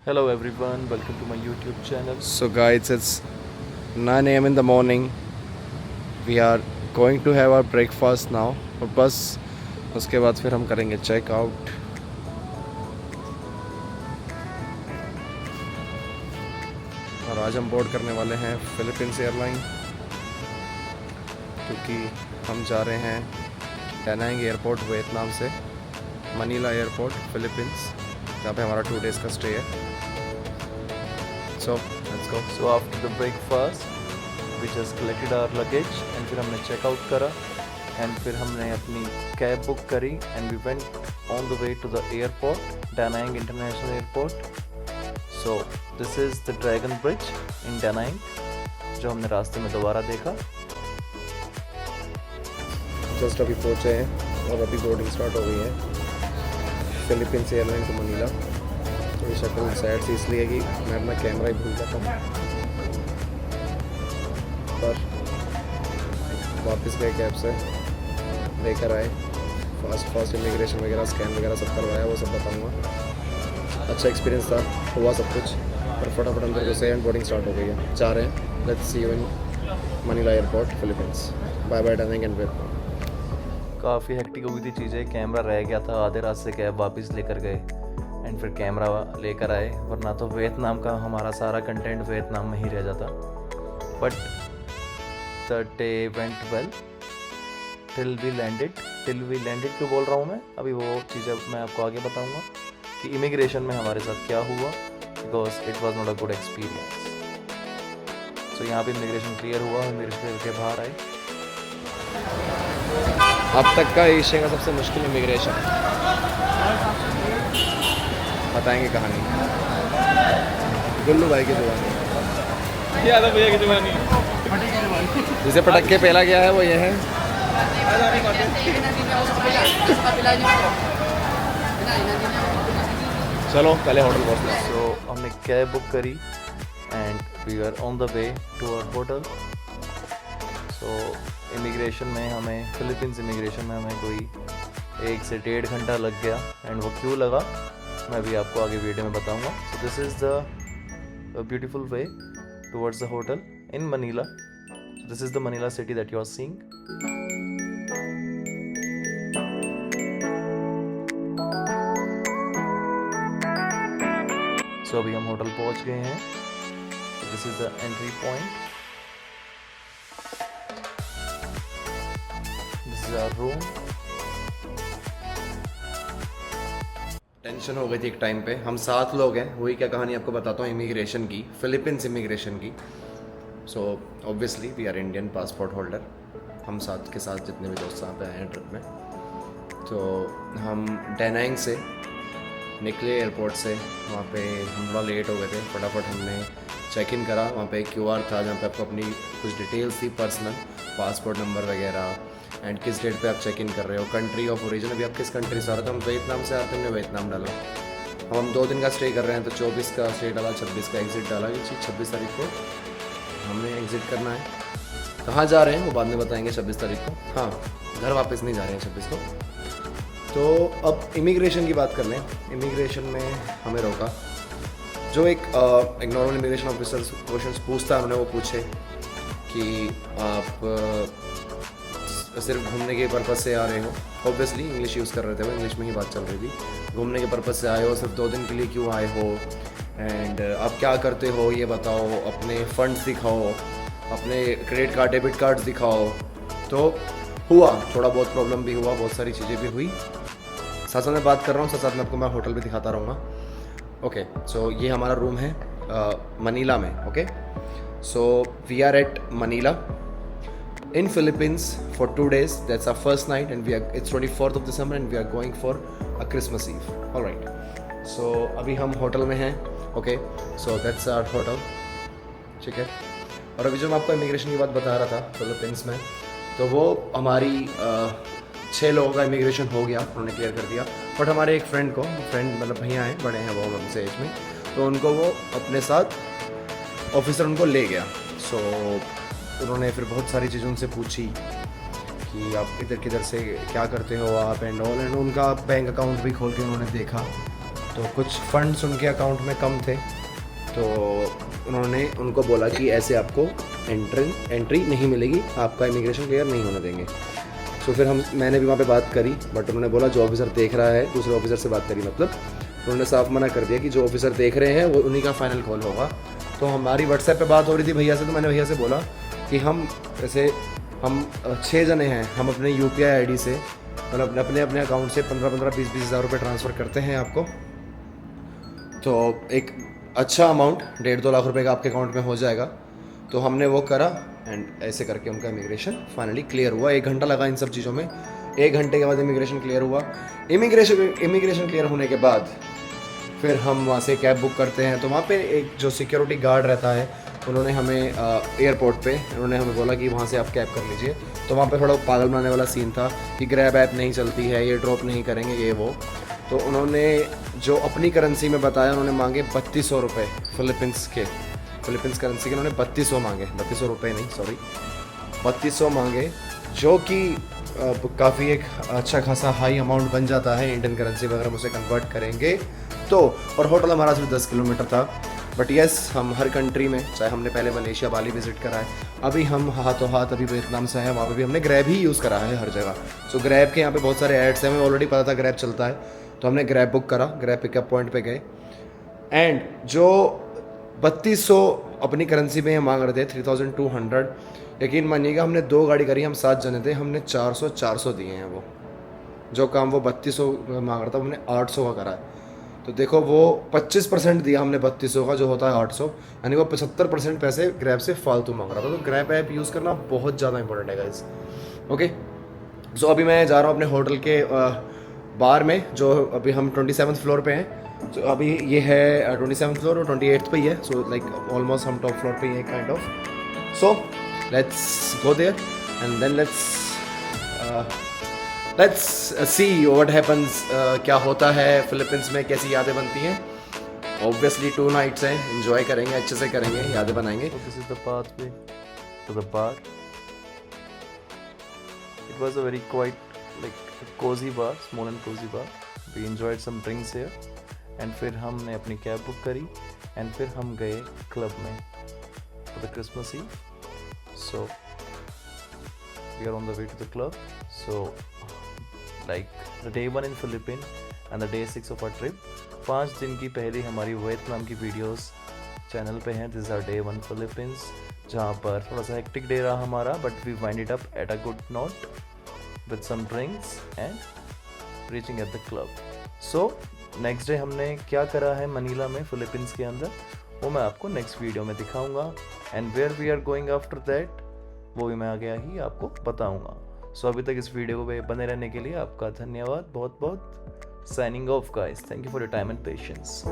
Hello everyone, welcome to my YouTube channel. So guys, it's 9 a.m. in the morning. We are going to have our breakfast now. और बस उसके बाद फिर हम करेंगे check out. और आज हम बोर्ड करने वाले हैं फिलीपींस एयरलाइन, क्योंकि हम जा रहे हैं डानांग एयरपोर्ट वियतनाम से मनीला एयरपोर्ट फिलीपींस, जहाँ पे हमारा 2 days का स्टे है. So let's go. So after the breakfast, we just collected our luggage and फिर हमने check out करा and फिर हमने अपनी कैब बुक करी and we went on the way to the airport, Da Nang International Airport. So this is the Dragon Bridge in Da Nang, जो हमने रास्ते में दोबारा देखा. जस्ट अभी पहुँचे हैं और अभी बोर्डिंग स्टार्ट हो गई है फिलीपींस एयरलाइन टू मनीला. तो ये शक्ल सैड सी इसलिए कि मैं अपना कैमरा ही भूल जाता हूँ, पर वापस गए कैब से लेकर आए. फास्ट इमिग्रेशन वगैरह स्कैन वगैरह सब करवाया, वो सब बताऊँगा. अच्छा एक्सपीरियंस था, हुआ सब कुछ. पर फटाफट अंदर घुसे एंड बोर्डिंग स्टार्ट हो गई है. जा रहे हैं. Let's see you in Manila airport Philippines. Bye bye Danang and Vietnam. काफ़ी हेक्टिक हो गई थी चीज़ें. कैमरा रह गया था आधे रास्ते, कैब वापस लेकर गए एंड फिर कैमरा लेकर आए, वरना तो वियतनाम का हमारा सारा कंटेंट वियतनाम में ही रह जाता. But the day went well till we landed क्यों बोल रहा हूँ मैं, अभी वो चीज़ें मैं आपको आगे बताऊँगा कि इमिग्रेशन में हमारे साथ क्या हुआ, because it was not a good experience. So यहाँ पे इमिग्रेशन क्लियर हुआ, इमिग्रेशन के बाहर आए. अब तक का एशिया का सबसे मुश्किल इमिग्रेशन. बताएंगे कहानी गुल्लू भाई की जुबानी. यादव भैया की जवानी जिसे पटक के पहला गया है वो ये है. चलो पहले होटल पहुँचते हैं. सो हमने कैब बुक करी and we are on the way to our hotel. So immigration में हमें फिलीपींस इमिग्रेशन में हमें कोई 1 से 1.5 घंटा लग गया. एंड वो क्यों लगा मैं भी आपको आगे वीडियो में बताऊंगा. So this is the beautiful way towards the hotel in Manila. This is the Manila city that you are seeing. So अभी हम होटल पहुंच गए हैं. This is the entry point. This is our room. Tension हो गई थी एक time पे. हम 7 लोग हैं. हुई क्या कहानी आपको बताता हूँ इमिग्रेशन की, फिलीपींस इमिग्रेशन की. So obviously we are Indian passport holder. हम साथ के साथ जितने भी दोस्त यहाँ पे आए हैं ट्रिप में, तो हम डानांग से निकले एयरपोर्ट से. वहाँ पे हम थोड़ा लेट हो गए थे. फटाफट हमने चेक इन करा. वहाँ पे एक QR था जहाँ पे आपको अपनी कुछ डिटेल्स थी पर्सनल, पासपोर्ट नंबर वगैरह, एंड किस डेट पे आप चेक इन कर रहे हो, कंट्री ऑफ ओरिजिन. अभी आप किस कंट्री से आ रहे थे. हम वियतनाम से आते, हमने वियतनाम डाला. अब हम 2 दिन का स्टे कर रहे हैं, तो 24 का स्टे डाला, 26 का एग्ज़िट डाला. ये चीज़ 26 तारीख को हमने एग्ज़िट करना है. कहाँ जा रहे हैं वो बाद में बताएंगे 26 तारीख को. हाँ, घर वापस नहीं जा रहे हैं 26 को. तो अब इमिग्रेशन की बात कर लें. इमिग्रेशन में हमें रोका. जो एक नॉर्मल इमिग्रेशन ऑफिसर क्वेश्चंस पूछता है, उन्होंने वो पूछे कि आप सिर्फ घूमने के पर्पज़ से आ रहे हो. ऑब्वियसली इंग्लिश यूज़ कर रहे थे, वो इंग्लिश में ही बात चल रही थी. घूमने के पर्पज़ से आए हो, सिर्फ 2 दिन के लिए क्यों आए हो, एंड आप क्या करते हो ये बताओ, अपने फंड्स दिखाओ, अपने क्रेडिट कार्ड डेबिट कार्ड्स दिखाओ. तो हुआ थोड़ा बहुत प्रॉब्लम भी हुआ, बहुत सारी चीज़ें भी हुई. साथ साथ मैं बात कर रहा हूँ, साथ साथ मैं आपको मैं होटल भी दिखाता रहूँगा. ओके, सो ये हमारा रूम है मनीला में. Okay, so we are at Manila in Philippines for 2 days. That's our first night, and it's 24th of December and we are going for a Christmas Eve. All right, so अभी हम hotel में हैं. Okay, so that's our hotel. ठीक है. और अभी जो मैं आपको इमिग्रेशन की बात बता रहा था फिलीपींस में, तो वो हमारी 6 लोगों का इमिग्रेशन हो गया, उन्होंने क्लियर कर दिया. बट हमारे एक फ्रेंड मतलब भैया हैं, बड़े हैं वो हमसे एज में, तो उनको वो अपने साथ ऑफिसर उनको ले गया. सो उन्होंने फिर बहुत सारी चीज़ें उनसे पूछी कि आप किधर से क्या करते हो आप, एंड ऑल. एंड उनका बैंक अकाउंट भी खोल के उन्होंने देखा तो कुछ फंड्स उनके अकाउंट में कम थे, तो उन्होंने उनको बोला कि ऐसे आपको एंट्री नहीं मिलेगी, आपका इमिग्रेशन क्लियर नहीं होने देंगे। तो फिर मैंने भी वहाँ पे बात करी, बट उन्होंने बोला जो ऑफिसर देख रहा है, दूसरे ऑफिसर से बात करी, मतलब उन्होंने साफ मना कर दिया कि जो ऑफिसर देख रहे हैं वो उन्हीं का फाइनल कॉल होगा। तो हमारी व्हाट्सएप पे बात हो रही थी भैया से, तो मैंने भैया से बोला कि हम 6 जने हैं, हम अपने UPI ID से मतलब अपने अकाउंट से 15-15, 20-20 हज़ार रुपये ट्रांसफ़र करते हैं आपको, तो एक अच्छा अमाउंट 1.5-2 लाख रुपए का आपके अकाउंट में हो जाएगा। तो हमने वो करा एंड ऐसे करके उनका इमिग्रेशन फाइनली क्लियर हुआ। 1 घंटा लगा इन सब चीज़ों में, 1 घंटे के बाद इमिग्रेशन क्लियर हुआ। इमिग्रेशन क्लियर होने के बाद फिर हम वहाँ से कैब बुक करते हैं। तो वहाँ पे एक जो सिक्योरिटी गार्ड रहता है, उन्होंने हमें एयरपोर्ट पे उन्होंने हमें बोला कि वहाँ से आप कैब कर लीजिए। तो वहाँ पे थोड़ा पागल बनाने वाला सीन था कि ग्रैब ऐप नहीं चलती है, ये ड्रॉप नहीं करेंगे, ये वो। तो उन्होंने जो अपनी करेंसी में बताया, उन्होंने मांगे 3200 रुपये फिलीपींस करेंसी के, उन्होंने 3200 मांगे, 3200 रुपये नहीं, सॉरी 3200 मांगे, जो कि काफ़ी एक अच्छा खासा हाई अमाउंट बन जाता है इंडियन करेंसी में अगर हम उसे कन्वर्ट करेंगे तो। और होटल हमारा सिर्फ 10 किलोमीटर था। बट यस, हम हर कंट्री में, चाहे हमने पहले मलेशिया, बाली विजिट करा है, अभी हम हाथों हाथ अभी वियतनाम से हैं, वहाँ पे भी हमने ग्रैब ही यूज़ करा है हर जगह। सो ग्रैब के यहाँ पे बहुत सारे ऐड्स हैं, हमें ऑलरेडी पता था ग्रैब चलता है, तो हमने ग्रैब बुक करा, ग्रैब पिकअप पॉइंट पे गए एंड जो 3200 अपनी करेंसी में मांग रहे थे, 3200, यकीन मानिएगा हमने 2 गाड़ी करी, हम 7 जने थे, हमने 400 दिए हैं। वो जो काम वो 3200 मांग रहा था, हमने 800 का करा है। तो देखो वो 25% दिया हमने 3200 का, जो होता है 800, यानी वो 75% पैसे ग्रैब से फालतू मांग रहा था। तो ग्रैब ऐप यूज़ करना बहुत ज़्यादा इंपॉर्टेंट है गाइस। ओके, सो अभी मैं जा रहा हूँ अपने होटल के बार में, जो अभी हम 27th फ्लोर पे हैं। तो अभी ये है 27th फ्लोर और 28th पे ही है, सो लाइक ऑलमोस्ट हम टॉप फ्लोर पे ही हैं kind of. So let's go there and then let's see what happens, क्या होता है फिलीपींस में, कैसी यादें बनती हैं। ऑब्वियसली 2 नाइट्स हैं, एंजॉय करेंगे, अच्छे से करेंगे, यादें बनाएंगे। So this is the pathway to the bar. It was a very quite like cozy bar, small and cozy bar. We enjoyed some drinks here. And फिर हमने अपनी कैब बुक करी and फिर हम गए क्लब में for the Christmas Eve. So we are on the way to the club. So like the day 1 in Philippines and the day 6 of our trip. 5 दिन की पहली हमारी वियतनाम की वीडियोस चैनल पे हैं। दिस आर डे 1 फिलीपींस, जहाँ पर थोड़ा सा हेक्टिक डे रहा हमारा, but we wind it up at a good note with some drinks and reaching at the club. So next day हमने क्या करा है मनीला में फिलीपींस के अंदर, वो मैं आपको नेक्स्ट वीडियो में दिखाऊंगा। And where we are going after that, वो भी मैं आगे ही आपको बताऊंगा। सो अभी तक इस वीडियो पे बने रहने के लिए आपका धन्यवाद, बहुत बहुत। Signing off guys, thank you for your time and patience.